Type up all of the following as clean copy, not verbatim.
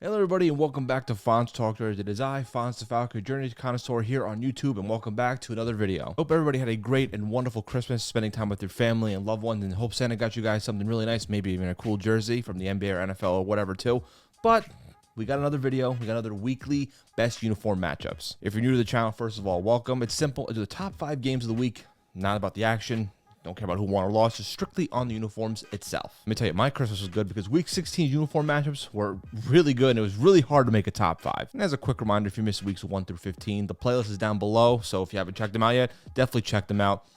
Hello everybody and welcome back to Fonz Talk. It is I, Fonz the Falcon, Journey Connoisseur here on YouTube, and welcome back to another video. Hope everybody had a great and wonderful Christmas, spending time with your family and loved ones, and hope Santa got you guys something really nice, maybe even a cool jersey from the NBA or NFL or whatever too. But we got another video, we got another weekly best uniform matchups. If you're new to the channel, first of all, welcome. It's simple. It's the top 5 games of the week, not about the action. Don't care about who won or lost, just strictly on the uniforms itself. Let me tell you, my Christmas was good because week 16 uniform matchups were really good, and it was really hard to make a top 5. And as a quick reminder, if you missed weeks 1 through 15, the playlist is down below, so if you haven't checked them out yet, definitely check them out.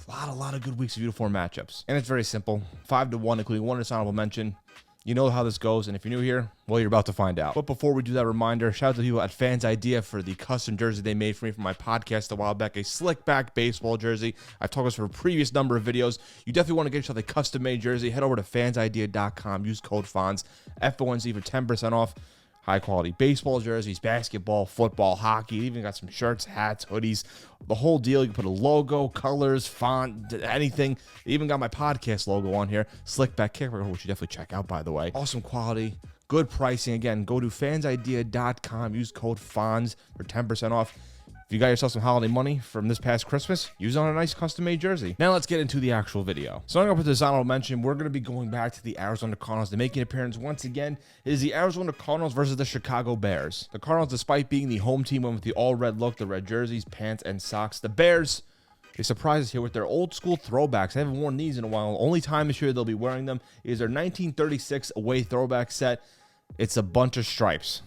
A lot of good weeks of uniform matchups. And it's very simple, 5-1, including one dishonorable mention. You know how this goes, and if you're new here, well, you're about to find out. But before we do that, reminder, shout out to the people at Fans Idea for the custom jersey they made for me for my podcast a while back, a slick back baseball jersey. I've talked about this for a previous number of videos. You definitely want to get yourself a custom-made jersey. Head over to fansidea.com, use code FONZ, FONZ for 10% off. High-quality baseball jerseys, basketball, football, hockey. Even got some shirts, hats, hoodies, the whole deal. You can put a logo, colors, font, anything. They even got my podcast logo on here. Slick back kick, which you definitely check out, by the way. Awesome quality, good pricing. Again, go to fansidea.com. Use code FONZ for 10% off. If you got yourself some holiday money from this past Christmas, use it on a nice custom-made jersey. Now let's get into the actual video. Starting off with this honorable mention, we're going to be going back to the Arizona Cardinals. They're making an appearance once again. It is the Arizona Cardinals versus the Chicago Bears. The Cardinals, despite being the home team, went with the all-red look, the red jerseys, pants, and socks. The Bears, they surprised us here with their old-school throwbacks. They haven't worn these in a while. Only time this year they'll be wearing them is their 1936 away throwback set. It's a bunch of stripes.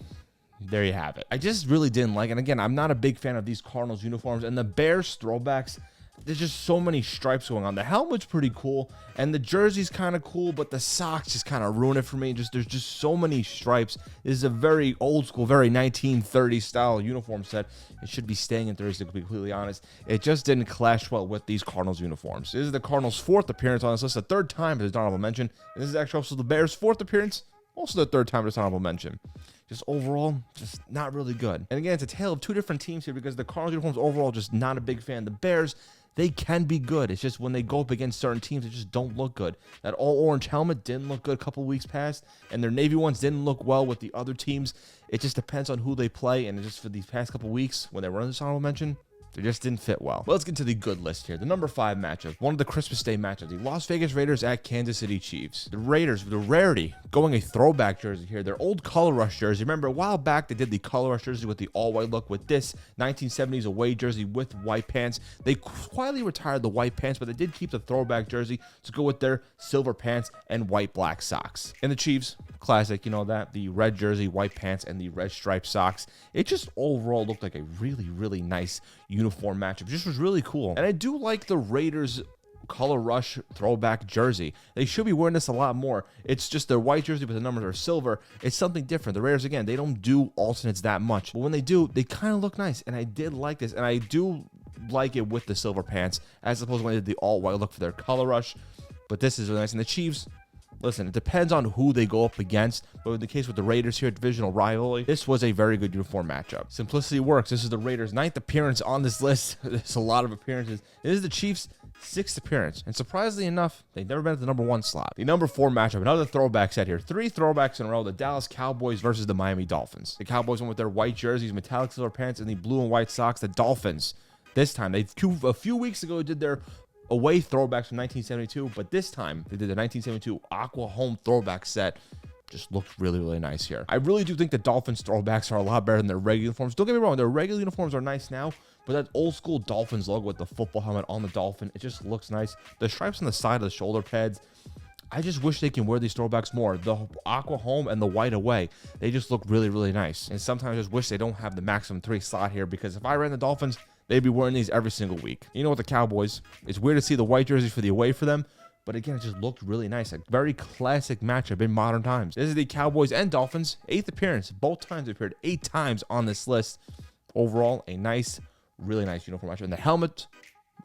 There you have it. I just really didn't like it. And again, I'm not a big fan of these Cardinals uniforms. And the Bears throwbacks, there's just so many stripes going on. The helmet's pretty cool, and the jersey's kind of cool, but the socks just kind of ruin it for me. There's just so many stripes. This is a very old school, very 1930s style uniform set. It should be staying in 30s, to be completely honest. It just didn't clash well with these Cardinals uniforms. This is the Cardinals' 4th appearance on this list, the 3rd time as honorable mention. And this is actually also the Bears' 4th appearance, also the 3rd time as honorable mention. Just overall, just not really good. And again, it's a tale of 2 different teams here because the Cardinals uniforms overall, just not a big fan. The Bears, they can be good. It's just when they go up against certain teams, they just don't look good. That all-orange helmet didn't look good a couple weeks past, and their navy ones didn't look well with the other teams. It just depends on who they play, and just for these past couple weeks, when they were in this honorable mention, they just didn't fit well. But let's get to the good list here. The number 5 matchup, one of the Christmas Day matchups, the Las Vegas Raiders at Kansas City Chiefs. The Raiders, the rarity, going a throwback jersey here. Their old Color Rush jersey. Remember, a while back, they did the Color Rush jersey with the all-white look. With this 1970s away jersey with white pants. They quietly retired the white pants, but they did keep the throwback jersey to go with their silver pants and white-black socks. And the Chiefs, classic, you know that, the red jersey, white pants, and the red striped socks. It just overall looked like a really, really nice uniform matchup. Just was really cool. And I do like the Raiders Color Rush throwback jersey. They should be wearing this a lot more. It's just their white jersey, but the numbers are silver. It's something different. The Raiders, again, they don't do alternates that much, but when they do, they kind of look nice. And I did like this, and I do like it with the silver pants as opposed to when they did the all white look for their Color Rush. But this is really nice. And the Chiefs, listen, it depends on who they go up against, but in the case with the Raiders here, divisional rivalry, this was a very good uniform matchup. Simplicity works. This is the Raiders' 9th appearance on this list. There's a lot of appearances. This is the Chiefs' 6th appearance, and surprisingly enough, they've never been at the number 1 slot. The number 4 matchup, another throwback set here. 3 throwbacks in a row. The Dallas Cowboys versus the Miami Dolphins. The Cowboys went with their white jerseys, metallic silver pants, and the blue and white socks. The Dolphins, this time, a few weeks ago did their away throwbacks from 1972, but this time they did the 1972 Aqua Home throwback set. Just looked really, really nice here. I really do think the Dolphins throwbacks are a lot better than their regular uniforms. Don't get me wrong, their regular uniforms are nice now, but that old school Dolphins logo with the football helmet on the Dolphin, it just looks nice. The stripes on the side of the shoulder pads, I just wish they can wear these throwbacks more. The Aqua Home and the white away, they just look really, really nice. And sometimes I just wish they don't have the maximum 3 slot here, because if I ran the Dolphins, they'd be wearing these every single week. You know what, the Cowboys, it's weird to see the white jerseys for the away for them, but again, it just looked really nice. A very classic matchup in modern times. This is the Cowboys and Dolphins' 8th appearance. Both times they appeared 8 times on this list. Overall, a nice, really nice uniform matchup. And the helmet,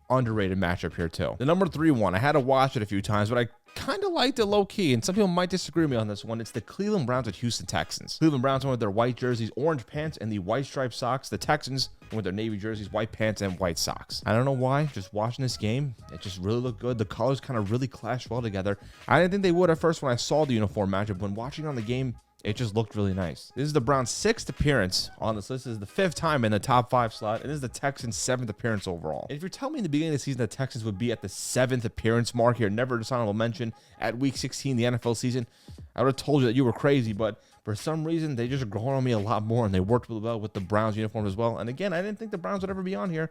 underrated matchup here too. The number 3 one, I had to watch it a few times, but I kind of liked it low-key, and some people might disagree with me on this one. It's the Cleveland Browns at Houston Texans. Cleveland Browns went with their white jerseys, orange pants, and the white striped socks. The Texans went with their navy jerseys, white pants, and white socks. I don't know why, just watching this game, it just really looked good. The colors kind of really clashed well together. I didn't think they would at first when I saw the uniform matchup. When watching on the game, It just looked really nice. This is the Browns' 6th appearance on this list. This is the 5th time in the top 5 slot. And this is the Texans' 7th appearance overall. And if you're telling me in the beginning of the season the Texans would be at the 7th appearance mark here, never just honorable mention at week 16 the NFL season, I would have told you that you were crazy. But for some reason, they just grown on me a lot more, and they worked really well with the Browns uniform as well. And again, I didn't think the Browns would ever be on here.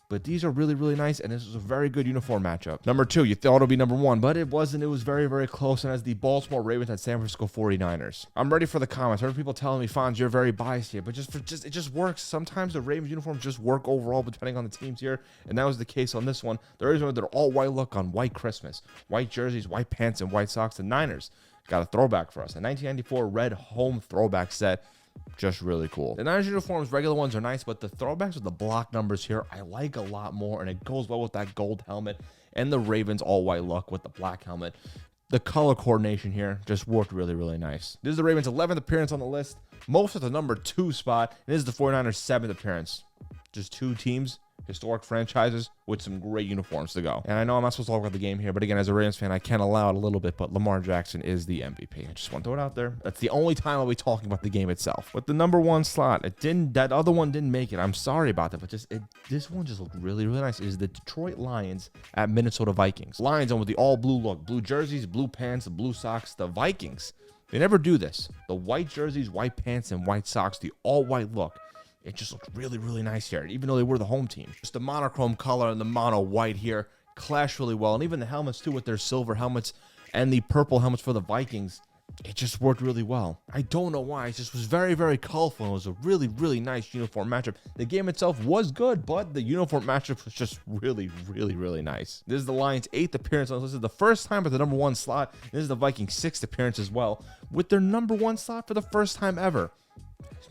But these are really, really nice, and this is a very good uniform matchup. Number 2, you thought it would be number 1, but it wasn't. It was very, very close, and as the Baltimore Ravens at San Francisco 49ers. I'm ready for the comments. I heard people telling me, Fonz, you're very biased here, but it just works. Sometimes the Ravens uniforms just work overall, depending on the teams here, and that was the case on this one. The Ravens went their all-white look on white Christmas, white jerseys, white pants, and white socks. The Niners got a throwback for us, a 1994 red home throwback set. Just really cool. The Niners uniforms, regular ones are nice, but the throwbacks with the block numbers here, I like a lot more, and it goes well with that gold helmet and the Ravens all-white look with the black helmet. The color coordination here just worked really, really nice. This is the Ravens' 11th appearance on the list, most at the number 2 spot, and this is the 49ers' 7th appearance. Just 2 teams, historic franchises with some great uniforms to go. And I know I'm not supposed to talk about the game here, but again, as a Ravens fan, I can allow it a little bit, but Lamar Jackson is the MVP. I just want to throw it out there. That's the only time I'll be talking about the game itself. With the number 1 slot, that other one didn't make it. I'm sorry about that, but this one just looked really, really nice. It is the Detroit Lions at Minnesota Vikings. Lions on with the all blue look, blue jerseys, blue pants, blue socks. The Vikings, they never do this. The white jerseys, white pants, and white socks, the all white look. It just looked really, really nice here, even though they were the home team. Just the monochrome color and the mono white here clash really well. And even the helmets, too, with their silver helmets and the purple helmets for the Vikings, it just worked really well. I don't know why. It just was very, very colorful. It was a really, really nice uniform matchup. The game itself was good, but the uniform matchup was just really, really, really nice. This is the Lions' 8th appearance. This is the first time at the number 1 slot. This is the Vikings' 6th appearance as well, with their number 1 slot for the first time ever.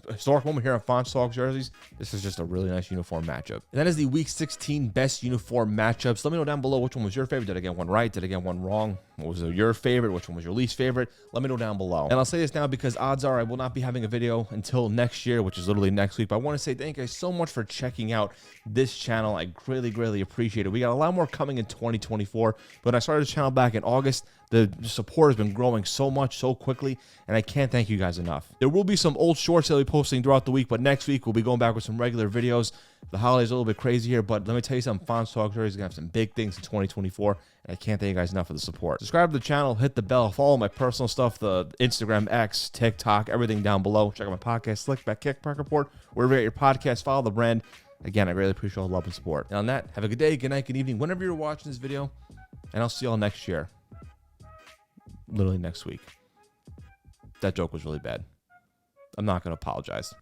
Historic moment here on Fonz Talk jerseys. This is just a really nice uniform matchup. And that is the Week 16 best uniform matchups. Let me know down below which one was your favorite. Did I get one right? Did I get one wrong? What was your favorite? Which one was your least favorite? Let me know down below. And I'll say this now because odds are I will not be having a video until next year, which is literally next week. But I want to say thank you guys so much for checking out this channel. I greatly, greatly appreciate it. We got a lot more coming in 2024. But I started this channel back in August. The support has been growing so much, so quickly, and I can't thank you guys enough. There will be some old shorts that I'll be posting throughout the week, but next week we'll be going back with some regular videos. The holidays are a little bit crazy here, but let me tell you something. Fonz Talk Jerseys is going to have some big things in 2024, and I can't thank you guys enough for the support. Subscribe to the channel, hit the bell, follow my personal stuff, the Instagram, X, TikTok, everything down below. Check out my podcast, Slickback Kickback Report, wherever you get your podcast, follow the brand. Again, I really appreciate all the love and support. And on that, have a good day, good night, good evening, whenever you're watching this video, and I'll see y'all next year. Literally next week. That joke was really bad. I'm not going to apologize.